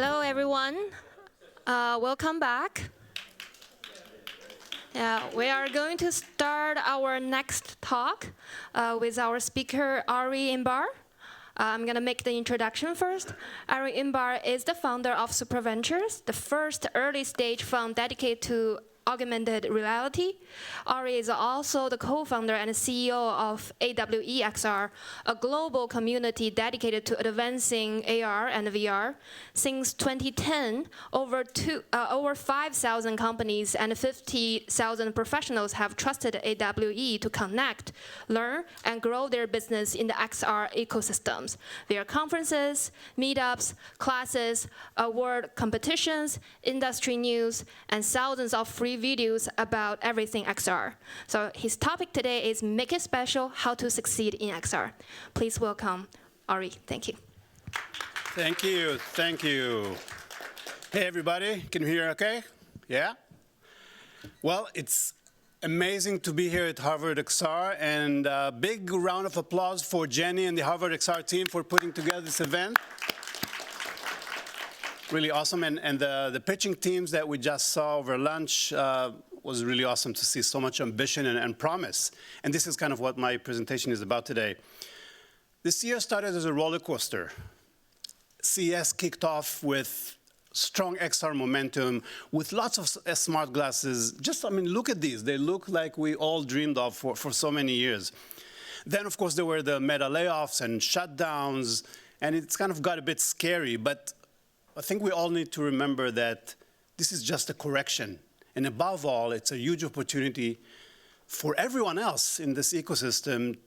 Hello, everyone. Welcome back. We are going to start our next talk with our speaker, Ori Inbar. I'm going to make the introduction first. Ori Inbar is the founder of SuperVentures, the first early-stage fund dedicated to augmented reality. Ori is also the co-founder and CEO of AWEXR, a global community dedicated to advancing AR and VR. Since 2010, over 5,000 companies and 50,000 professionals have trusted AWE to connect, learn, and grow their business in the XR ecosystems via conferences, meetups, classes, award competitions, industry news, and thousands of free videos about everything XR. So his topic today is Make It Special, How to Succeed in XR. Please welcome Ori. Thank you. Thank you. Thank you. Hey, everybody. Can you hear okay? Yeah? Well, it's amazing to be here at Harvard XR, and a big round of applause for Jenny and the Harvard XR team for putting together this event. Really awesome, and the pitching teams that we just saw over lunch was really awesome to see so much ambition and promise. And this is kind of what my presentation is about today. This year started as a roller coaster. CES kicked off with strong XR momentum, with lots of smart glasses. Look at these. They look like we all dreamed of for so many years. Then, of course, there were the meta layoffs and shutdowns, and it's kind of got a bit scary, but I think we all need to remember that this is just a correction. And above all, it's a huge opportunity for everyone else in this ecosystem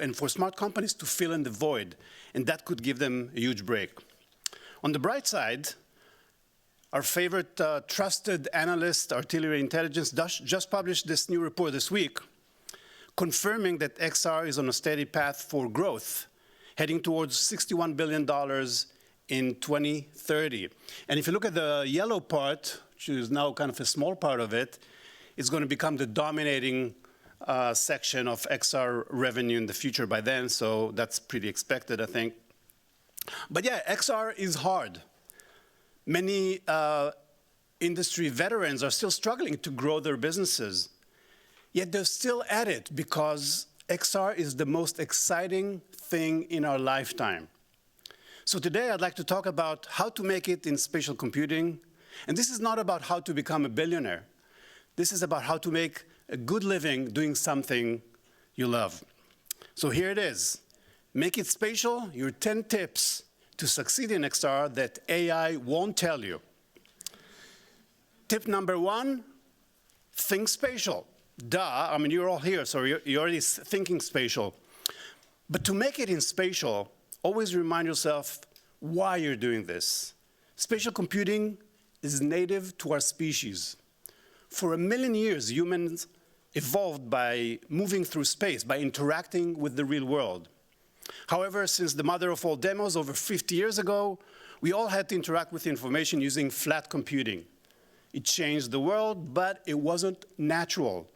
and for smart companies to fill in the void. And that could give them a huge break. On the bright side, our favorite trusted analyst, Artillery Intelligence, just published this new report this week, confirming that XR is on a steady path for growth, heading towards $61 billion in 2030. And if you look at the yellow part, which is now kind of a small part of it, it's going to become the dominating section of XR revenue in the future by then, so that's pretty expected, I think. But yeah, XR is hard. Many industry veterans are still struggling to grow their businesses, yet they're still at it because XR is the most exciting thing in our lifetime. So today I'd like to talk about how to make it in spatial computing. And this is not about how to become a billionaire. This is about how to make a good living doing something you love. So here it is. Make it spatial, your 10 tips to succeed in XR that AI won't tell you. Tip number 1, think spatial. Duh, I mean, you're all here, so you're already thinking spatial. But to make it in spatial, always remind yourself why you're doing this. Spatial computing is native to our species. For 1 million years, humans evolved by moving through space, by interacting with the real world. However, since the mother of all demos over 50 years ago, we all had to interact with information using flat computing. It changed the world, but it wasn't natural.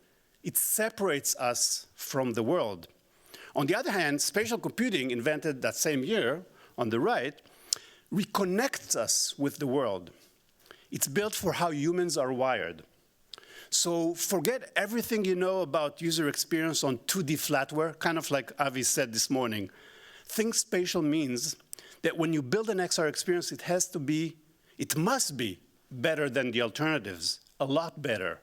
It separates us from the world. On the other hand, spatial computing, invented that same year, on the right, reconnects us with the world. It's built for how humans are wired. So forget everything you know about user experience on 2D flatware, kind of like Avi said this morning. Think spatial means that when you build an XR experience, it must be better than the alternatives, a lot better.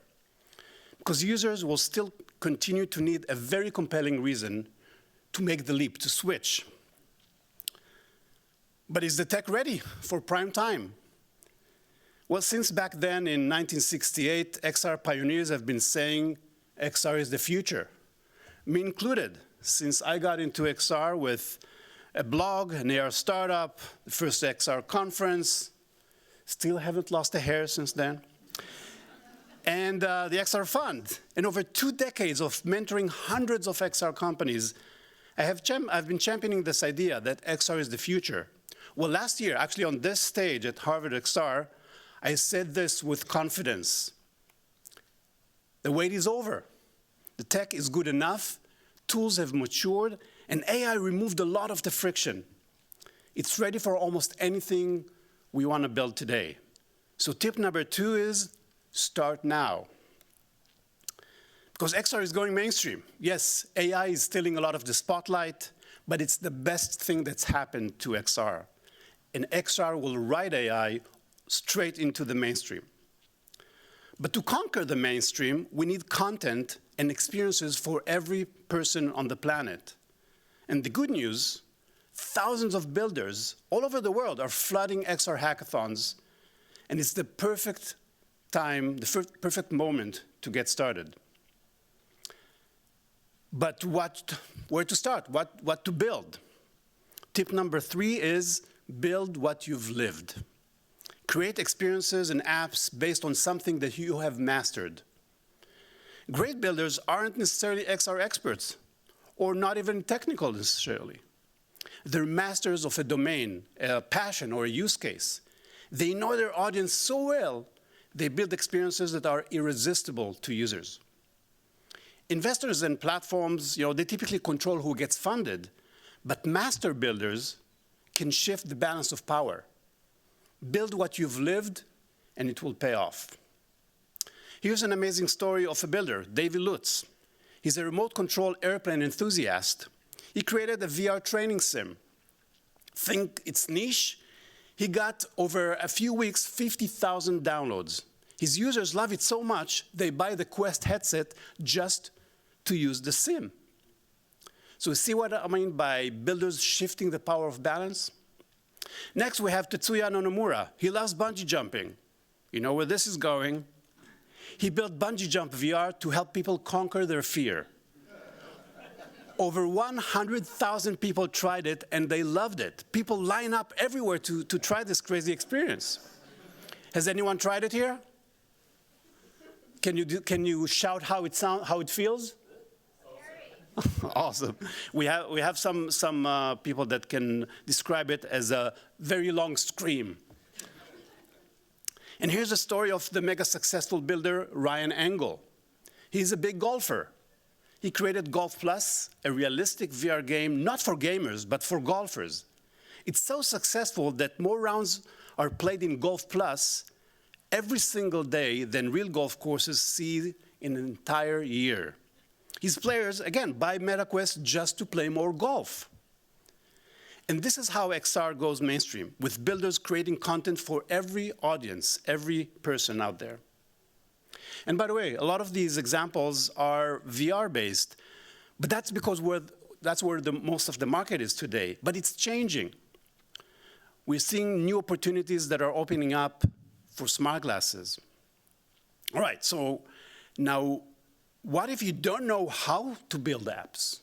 Because users will still continue to need a very compelling reason to make the leap, to switch. But is the tech ready for prime time? Well, since back then in 1968, XR pioneers have been saying XR is the future. Me included, since I got into XR with a blog, an AR startup, the first XR conference. Still haven't lost a hair since then. And the XR Fund. And over 2 decades of mentoring hundreds of XR companies, I've been championing this idea that XR is the future. Well, last year, actually on this stage at Harvard XR, I said this with confidence. The wait is over. The tech is good enough, tools have matured, and AI removed a lot of the friction. It's ready for almost anything we want to build today. So tip number 2 is start now. Because XR is going mainstream. Yes, AI is stealing a lot of the spotlight, but it's the best thing that's happened to XR. And XR will ride AI straight into the mainstream. But to conquer the mainstream, we need content and experiences for every person on the planet. And the good news, thousands of builders all over the world are flooding XR hackathons, and it's the perfect time, the perfect moment to get started. But where to start? What to build? Tip number 3 is build what you've lived. Create experiences and apps based on something that you have mastered. Great builders aren't necessarily XR experts, or not even technical necessarily. They're masters of a domain, a passion, or a use case. They know their audience so well, they build experiences that are irresistible to users. Investors and platforms, they typically control who gets funded, but master builders can shift the balance of power. Build what you've lived, and it will pay off. Here's an amazing story of a builder, David Lutz. He's a remote control airplane enthusiast. He created a VR training sim. Think it's niche? He got, over a few weeks, 50,000 downloads. His users love it so much, they buy the Quest headset just to use the sim. So see what I mean by builders shifting the power of balance? Next, we have Tetsuya Nonomura. He loves bungee jumping. You know where this is going. He built Bungee Jump VR to help people conquer their fear. Over 100,000 people tried it, and they loved it. People line up everywhere to try this crazy experience. Has anyone tried it here? Can you shout how it feels? Awesome. We have some people that can describe it as a very long scream. And here's a story of the mega successful builder, Ryan Engel. He's a big golfer. He created Golf Plus, a realistic VR game, not for gamers, but for golfers. It's so successful that more rounds are played in Golf Plus every single day than real golf courses see in an entire year. His players, again, buy MetaQuest just to play more golf. And this is how XR goes mainstream, with builders creating content for every audience, every person out there. And by the way, a lot of these examples are VR-based, but that's because that's where most of the market is today. But it's changing. We're seeing new opportunities that are opening up for smart glasses. All right, so now, what if you don't know how to build apps?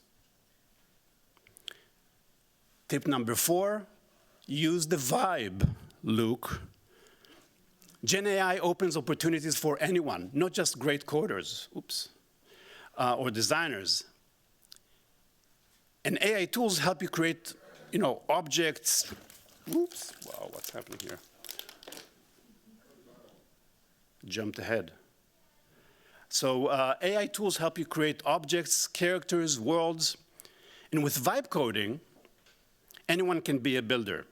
Tip number 4, use the vibe, Luke. Gen AI opens opportunities for anyone, not just great coders, or designers. And AI tools help you create, objects. Wow, what's happening here? Jumped ahead. So AI tools help you create objects, characters, worlds. And with vibe coding, anyone can be a builder.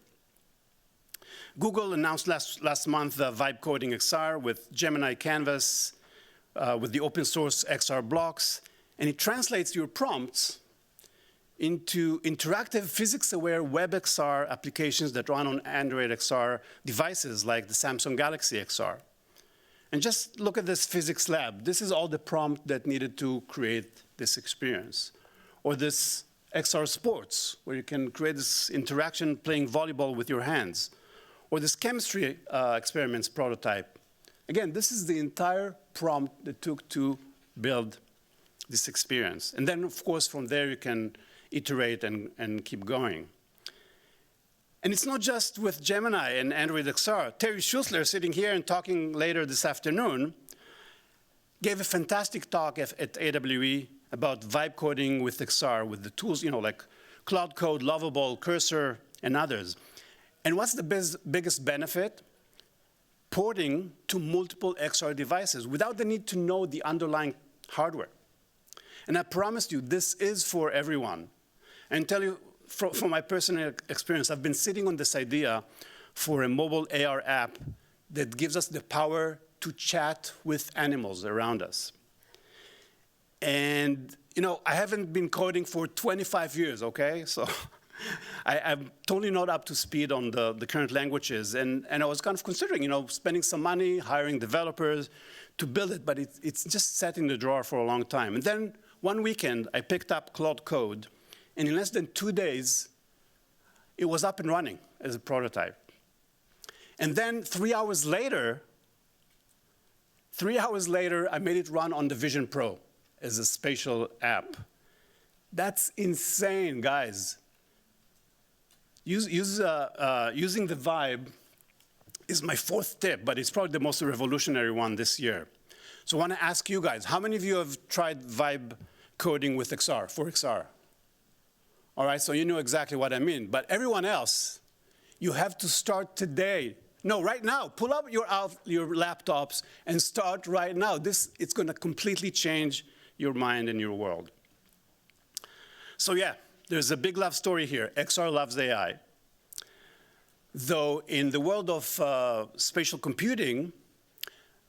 Google announced last month Vibe Coding XR with Gemini Canvas, with the open source XR blocks, and it translates your prompts into interactive physics-aware web XR applications that run on Android XR devices like the Samsung Galaxy XR. And just look at this physics lab. This is all the prompt that needed to create this experience. Or this XR Sports, where you can create this interaction playing volleyball with your hands. Or this chemistry experiments prototype. Again, this is the entire prompt that took to build this experience. And then, of course, from there you can iterate and keep going. And it's not just with Gemini and Android XR. Terry Schussler, sitting here and talking later this afternoon, gave a fantastic talk at AWE about vibe coding with XR, with the tools, like Cloud Code, Lovable, Cursor, and others. And what's the biggest benefit? Porting to multiple XR devices without the need to know the underlying hardware. And I promise you, this is for everyone. And tell you, from my personal experience, I've been sitting on this idea for a mobile AR app that gives us the power to chat with animals around us. And, you know, I haven't been coding for 25 years, okay? So I'm totally not up to speed on the current languages. And I was kind of considering, you know, spending some money, hiring developers to build it, but it's just sat in the drawer for a long time. And then one weekend, I picked up Claude Code, and in less than 2 days, it was up and running as a prototype. And then 3 hours later, I made it run on the Vision Pro as a spatial app. That's insane, guys. Using the Vibe is my 4th tip, but it's probably the most revolutionary one this year. So I want to ask you guys, how many of you have tried Vibe coding with XR, for XR? All right, so you know exactly what I mean. But everyone else, you have to start today. No, right now. Pull up your laptops and start right now. It's going to completely change your mind and your world. So yeah, there's a big love story here. XR loves AI. Though in the world of spatial computing,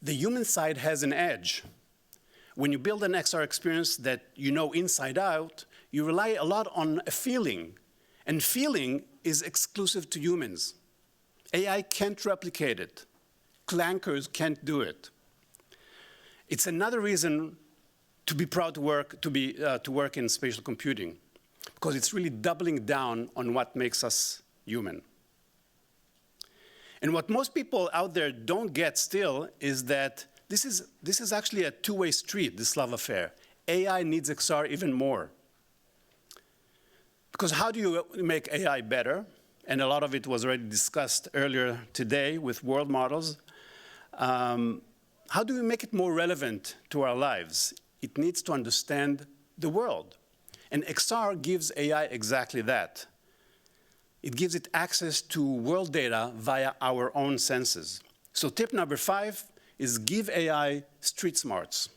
the human side has an edge. When you build an XR experience that you know inside out, you rely a lot on a feeling. And feeling is exclusive to humans. AI can't replicate it. Clankers can't do it. It's another reason to be proud to work in spatial computing, because it's really doubling down on what makes us human. And what most people out there don't get still is that this is actually a two-way street, this love affair. AI needs XR even more. Because how do you make AI better? And a lot of it was already discussed earlier today with world models. How do we make it more relevant to our lives? It needs to understand the world. And XR gives AI exactly that. It gives it access to world data via our own senses. So tip number 5 is give AI street smarts.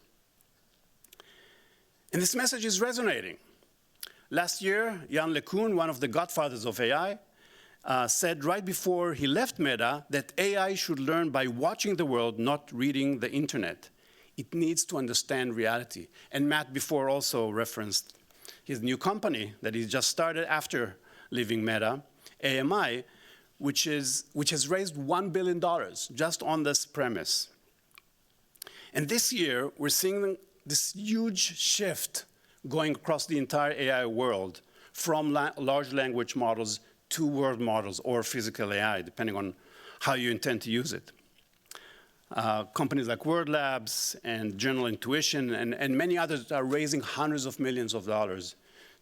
And this message is resonating. Last year, Yann LeCun, one of the godfathers of AI, said right before he left Meta that AI should learn by watching the world, not reading the internet. It needs to understand reality. And Matt before also referenced his new company that he just started after leaving Meta, AMI, which has raised $1 billion just on this premise. And this year, we're seeing this huge shift going across the entire AI world from large language models to world models or physical AI, depending on how you intend to use it. Companies like Word Labs and General Intuition and many others are raising hundreds of millions of dollars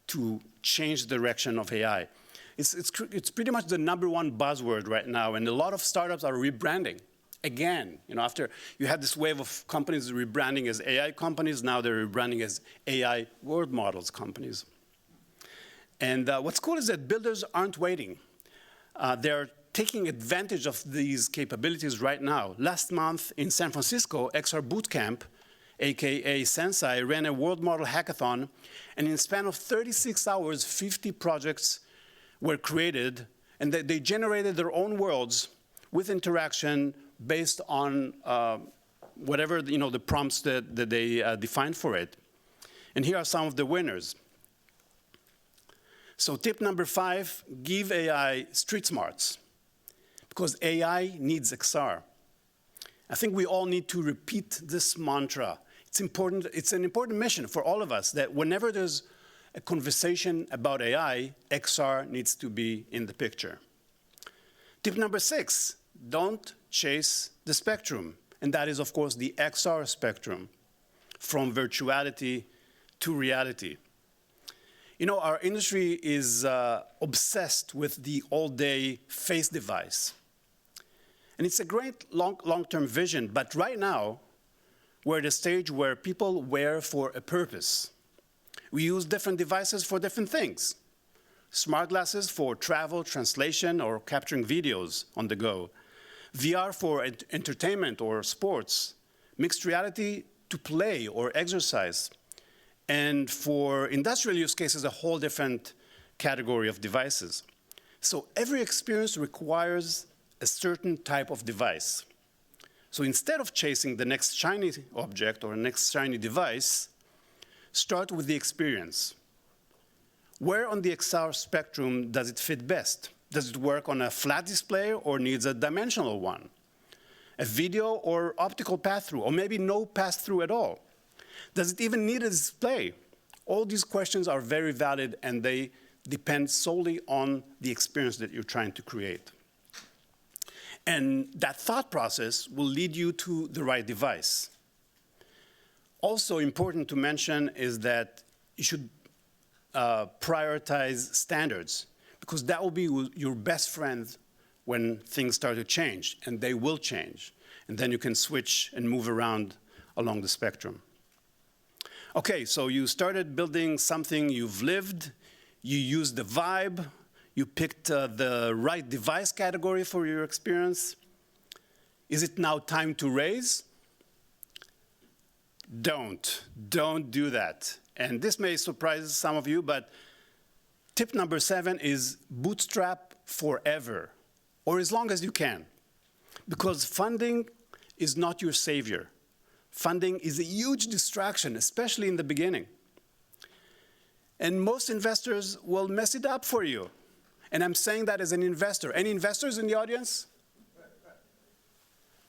to change the direction of AI. It's pretty much the #1 buzzword right now, and a lot of startups are rebranding. Again, you know, after you had this wave of companies rebranding as AI companies, now they're rebranding as AI world models companies. And what's cool is that builders aren't waiting. They're taking advantage of these capabilities right now. Last month in San Francisco, XR Bootcamp, AKA Sensei, ran a world model hackathon, and in a span of 36 hours, 50 projects were created, and they generated their own worlds with interaction based on whatever, you know, the prompts that they defined for it. And here are some of the winners. So tip number 5, give AI street smarts, because AI needs XR. I think we all need to repeat this mantra. It's important. It's an important mission for all of us that whenever there's a conversation about AI, XR needs to be in the picture. Tip number 6, don't chase the spectrum. And that is, of course, the XR spectrum, from virtuality to reality. You know, our industry is obsessed with the all-day face device. And it's a great long-term vision, but right now, we're at a stage where people wear for a purpose. We use different devices for different things. Smart glasses for travel, translation, or capturing videos on the go. VR for entertainment or sports. Mixed reality to play or exercise. And for industrial use cases, a whole different category of devices. So every experience requires a certain type of device. So instead of chasing the next shiny object or next shiny device, start with the experience. Where on the XR spectrum does it fit best? Does it work on a flat display or needs a dimensional one? A video or optical pass-through, or maybe no pass-through at all? Does it even need a display? All these questions are very valid, and they depend solely on the experience that you're trying to create. And that thought process will lead you to the right device. Also important to mention is that you should prioritize standards, because that will be your best friend when things start to change, and they will change. And then you can switch and move around along the spectrum. Okay, so you started building something you've lived, you used the vibe, you picked the right device category for your experience. Is it now time to raise? Don't do that. And this may surprise some of you, but tip number 7 is bootstrap forever, or as long as you can. Because funding is not your savior. Funding is a huge distraction, especially in the beginning. And most investors will mess it up for you. And I'm saying that as an investor. Any investors in the audience?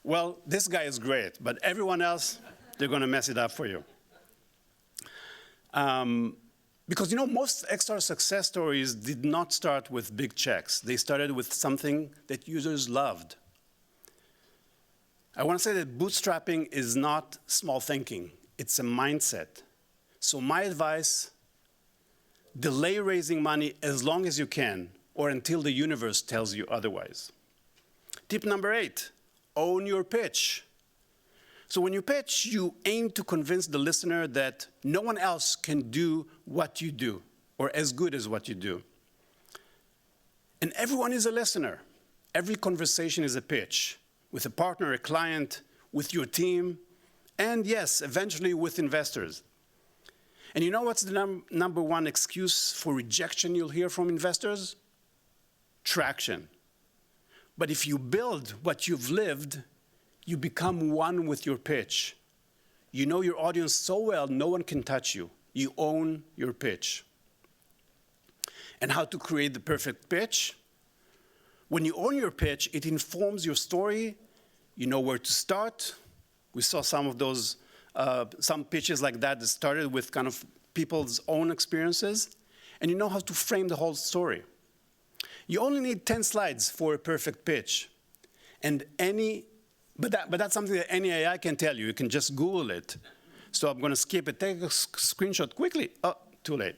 Well, this guy is great, but everyone else, they're going to mess it up for you. Because, you know, most XR success stories did not start with big checks. They started with something that users loved. I want to say that bootstrapping is not small thinking. It's a mindset. So my advice, delay raising money as long as you can, or until the universe tells you otherwise. Tip number 8, own your pitch. So when you pitch, you aim to convince the listener that no one else can do what you do, or as good as what you do. And everyone is a listener. Every conversation is a pitch, with a partner, a client, with your team, and yes, eventually with investors. And you know what's the number one excuse for rejection you'll hear from investors? Traction. But if you build what you've lived, you become one with your pitch. You know your audience so well, no one can touch you. You own your pitch. And how to create the perfect pitch? When you own your pitch, it informs your story. You know where to start. We saw some of those, some pitches like that started with kind of people's own experiences. And you know how to frame the whole story. You only need 10 slides for a perfect pitch. And but that's something that any AI can tell you. You can just Google it. So I'm going to skip it. Take a screenshot quickly. Oh, too late.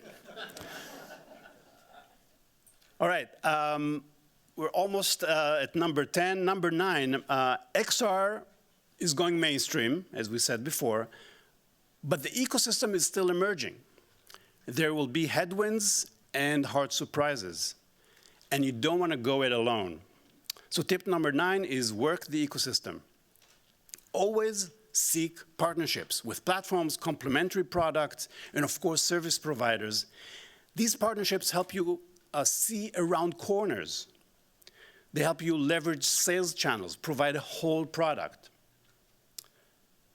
All right. We're almost at number 10. Number 9, XR is going mainstream, as we said before, but the ecosystem is still emerging. There will be headwinds and hard surprises, and you don't want to go it alone. So tip number 9 is work the ecosystem. Always seek partnerships with platforms, complementary products, and of course, service providers. These partnerships help you see around corners. They help you leverage sales channels, provide a whole product.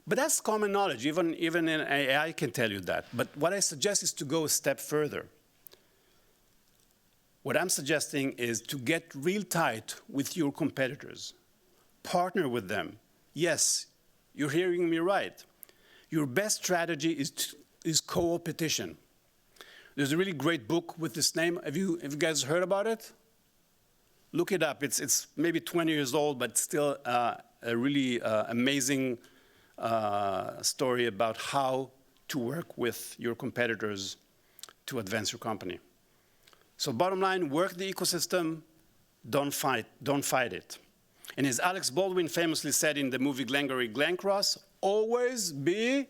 But that's common knowledge. Even in AI can tell you that. But what I suggest is to go a step further. What I'm suggesting is to get real tight with your competitors. Partner with them. Yes, you're hearing me right. Your best strategy is co-opetition. There's a really great book with this name. Have you guys heard about it? Look it up. It's maybe 20 years old, but still a really amazing story about how to work with your competitors to advance your company. So bottom line, work the ecosystem, don't fight it. And as Alex Baldwin famously said in the movie Glengarry Glen Cross, always be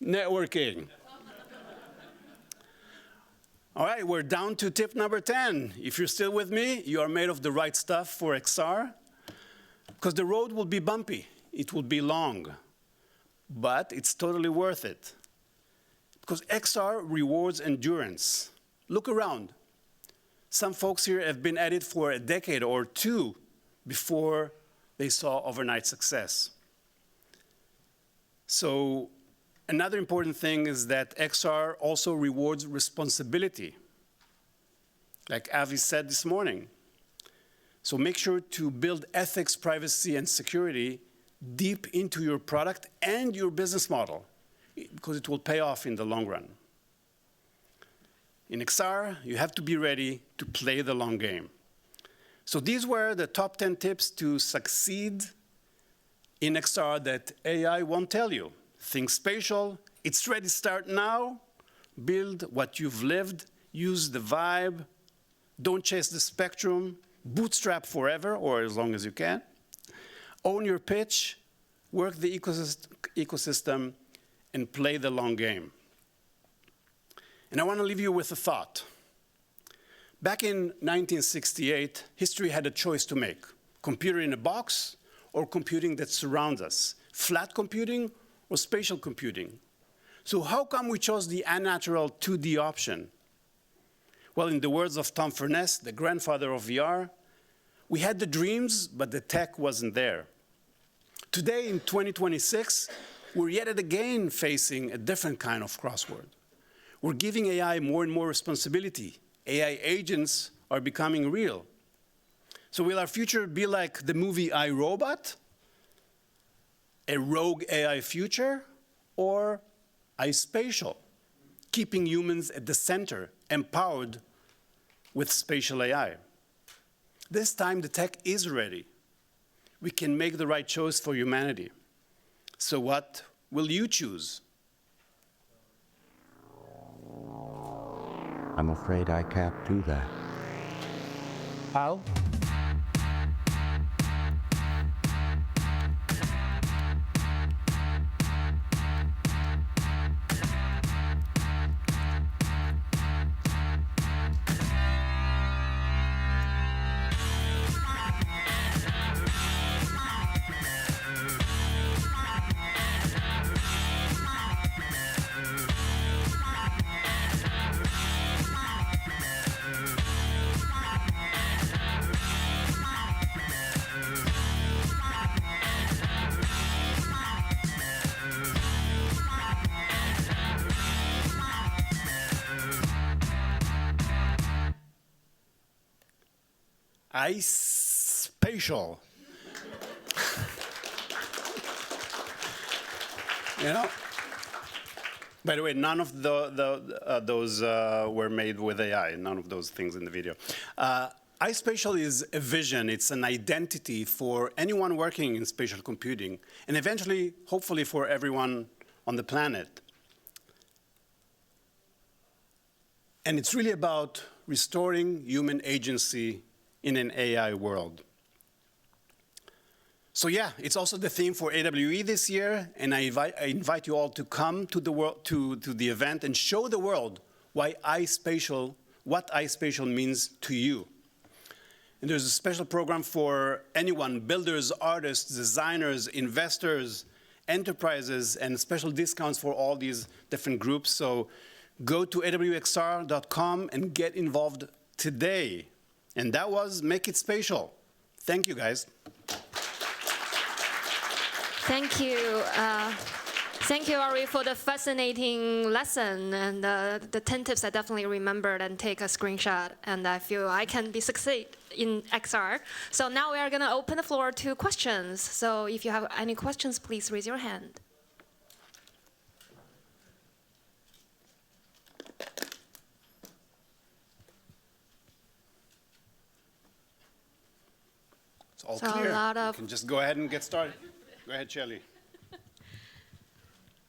networking. All right, we're down to tip number 10. If you're still with me, you are made of the right stuff for XR, because the road will be bumpy. It will be long, but it's totally worth it. Because XR rewards endurance. Look around. Some folks here have been at it for a decade or two before they saw overnight success. So another important thing is that XR also rewards responsibility, like Avi said this morning. So make sure to build ethics, privacy, and security deep into your product and your business model, because it will pay off in the long run. In XR, you have to be ready to play the long game. So these were the top 10 tips to succeed in XR that AI won't tell you. Think spatial, it's ready, start now, build what you've lived, use the vibe, don't chase the spectrum, bootstrap forever, or as long as you can, own your pitch, work the ecosystem, and play the long game. And I want to leave you with a thought. Back in 1968, history had a choice to make: computer in a box or computing that surrounds us, flat computing or spatial computing. So how come we chose the unnatural 2D option? Well, in the words of Tom Furness, the grandfather of VR, we had the dreams, but the tech wasn't there. Today, in 2026, we're yet again facing a different kind of crossword. We're giving AI more and more responsibility. AI agents are becoming real. So will our future be like the movie I, Robot? A rogue AI future? Or I, Spatial? Keeping humans at the center, empowered with spatial AI. This time the tech is ready. We can make the right choice for humanity. So what will you choose? I'm afraid I can't do that. How? I, Spatial. You know? By the way, none of those were made with AI, none of those things in the video. iSpatial is a vision, it's an identity for anyone working in spatial computing, and eventually, hopefully, for everyone on the planet. And it's really about restoring human agency in an AI world. So yeah, it's also the theme for AWE this year, and I invite you all to come to the event and show the world what iSpatial means to you. And there's a special program for anyone, builders, artists, designers, investors, enterprises, and special discounts for all these different groups. So go to awxr.com and get involved today. And that was Make It Spatial. Thank you, guys. Thank you. Thank you, Ori, for the fascinating lesson. And the 10 tips I definitely remembered and take a screenshot. And I feel I can succeed in XR. So now we are going to open the floor to questions. So if you have any questions, please raise your hand. It's all So clear. a lot You of can just go ahead and get started. Go ahead, Shelly.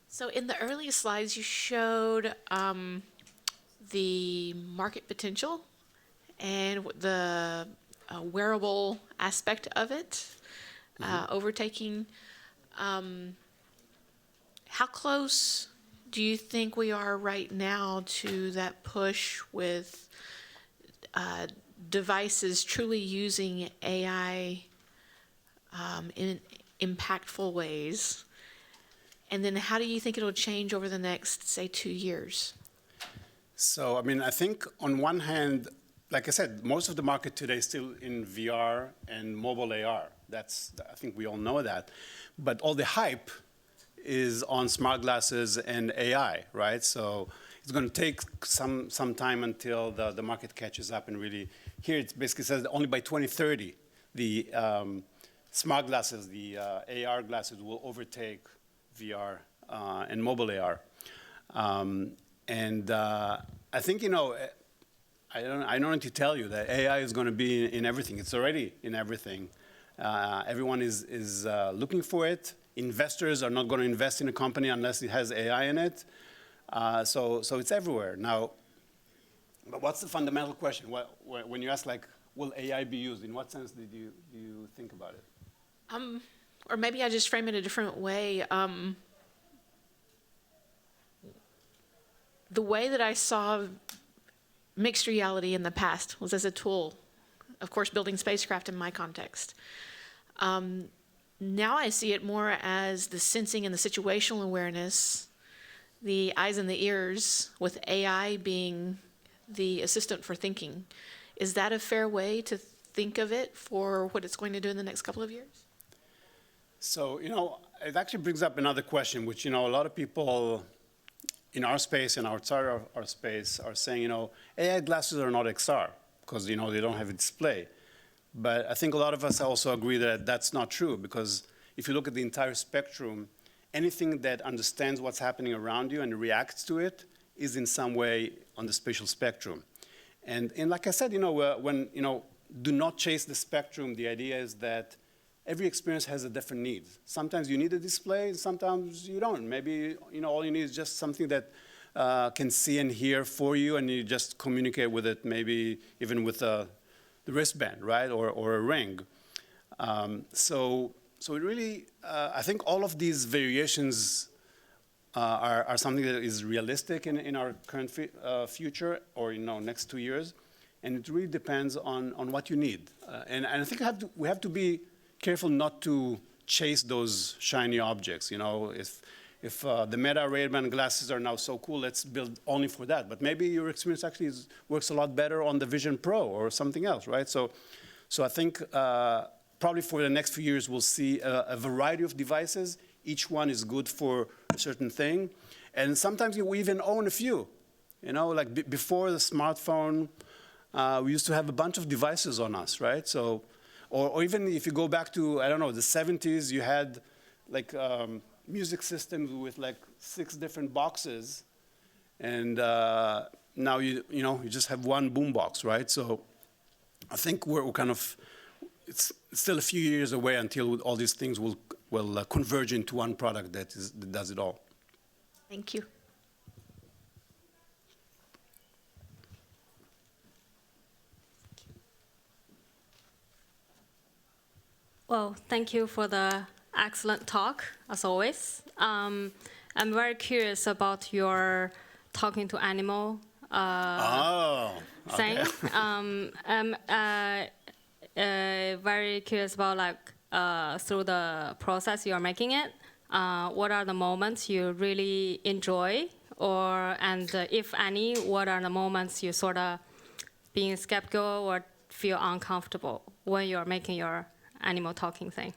So in the earlier slides, you showed the market potential and the wearable aspect of it, overtaking. How close do you think we are right now to that push with devices truly using AI in impactful ways? And then how do you think it'll change over the next, say, 2 years? So, I mean, I think on one hand, like I said, most of the market today is still in VR and mobile AR. I think we all know that. But all the hype is on smart glasses and AI, right? So it's going to take some time until the market catches up and really, here it basically says that only by 2030, the smart glasses, the AR glasses will overtake VR and mobile AR. I think, I don't need to tell you that AI is going to be in everything. It's already in everything. Everyone is looking for it. Investors are not going to invest in a company unless it has AI in it. So it's everywhere. Now, but what's the fundamental question? When you ask, like, will AI be used, in what sense did you think about it? Or maybe I just frame it a different way. The way that I saw mixed reality in the past was as a tool, of course, building spacecraft in my context. Now I see it more as the sensing and the situational awareness, the eyes and the ears, with AI being the assistant for thinking. Is that a fair way to think of it for what it's going to do in the next couple of years? So, it actually brings up another question, which, a lot of people in our space and outside our space are saying, AI glasses are not XR because, they don't have a display. But I think a lot of us also agree that that's not true, because if you look at the entire spectrum, anything that understands what's happening around you and reacts to it is in some way on the spatial spectrum. And like I said, when, do not chase the spectrum, the idea is that every experience has a different need. Sometimes you need a display, and sometimes you don't. Maybe, all you need is just something that can see and hear for you, and you just communicate with it, maybe even with the wristband, right, or a ring. So it really, I think all of these variations are something that is realistic in our current future, or next 2 years, and it really depends on what you need. And I think we have to be careful not to chase those shiny objects. If the Meta Ray-Ban glasses are now so cool, let's build only for that. But maybe your experience actually works a lot better on the Vision Pro or something else, right? So I think probably for the next few years, we'll see a variety of devices. Each one is good for a certain thing. And sometimes we even own a few. Like before the smartphone, we used to have a bunch of devices on us, right? So, or even if you go back to, I don't know, the 70s, you had like music systems with like 6 different boxes. And now you just have one boombox, right? So I think we're kind of, it's still a few years away until all these things will converge into one product that does it all. Thank you. Well, thank you for the excellent talk, as always. I'm very curious about your talking to animal thing. I'm very curious about through the process you're making it. What are the moments you really enjoy, and if any, what are the moments you sort of being skeptical or feel uncomfortable when you're making your animal talking thing?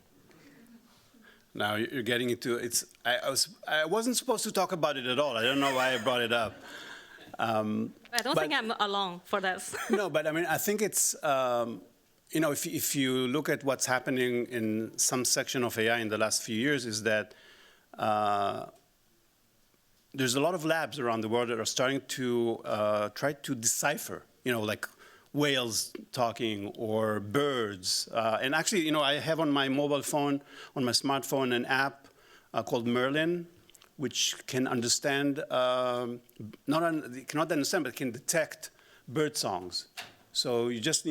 Now you're getting into it's. I wasn't supposed to talk about it at all. I don't know why I brought it up. I don't think I'm alone for this. No, but I mean, I think it's. If you look at what's happening in some section of AI in the last few years, is that there's a lot of labs around the world that are starting to try to decipher, like whales talking or birds. And actually, I have on my mobile phone, on my smartphone, an app called Merlin, which can understand, cannot understand, but can detect bird songs. So you just,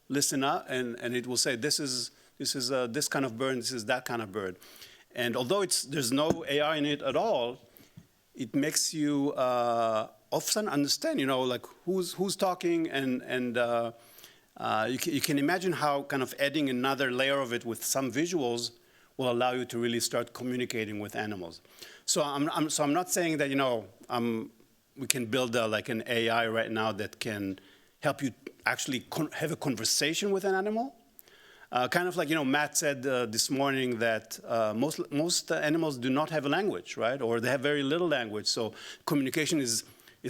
listen up, and it will say, this is this kind of bird, this is that kind of bird. And although there's no AI in it at all, it makes you often understand, like who's talking, and you can imagine how kind of adding another layer of it with some visuals will allow you to really start communicating with animals. So I'm not saying that we can build like an AI right now that can help you actually have a conversation with an animal. Kind of like, Matt said this morning that most animals do not have a language, right? Or they have very little language. So communication is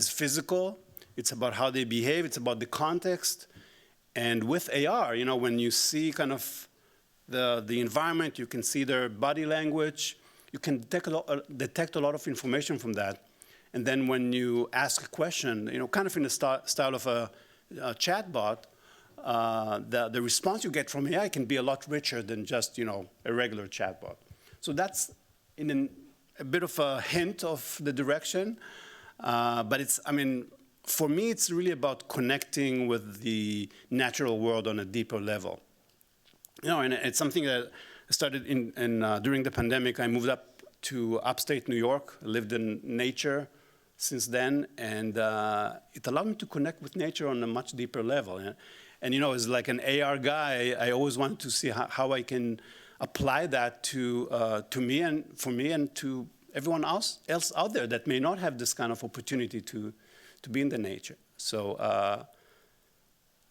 physical. It's about how they behave. It's about the context. And with AR, when you see kind of the environment, you can see their body language. You can detect a lot of information from that. And then when you ask a question, kind of in the style of a chatbot, the response you get from AI can be a lot richer than just, a regular chatbot. So that's a bit of a hint of the direction. But for me, it's really about connecting with the natural world on a deeper level. And it's something that started during the pandemic. I moved up to upstate New York, lived in nature since then, and it allowed me to connect with nature on a much deeper level. And as like an AR guy, I always wanted to see how I can apply that to me and to everyone else out there that may not have this kind of opportunity to be in the nature. So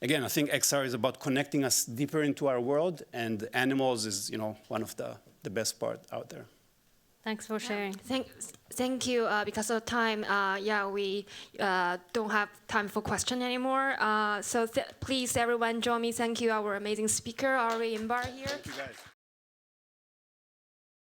again, I think XR is about connecting us deeper into our world, and animals is one of the best part out there. Thanks for sharing. Thank you. Because of time, we don't have time for question anymore. So please, everyone, join me. Thank you, our amazing speaker, Ori Inbar here. Thank you, guys.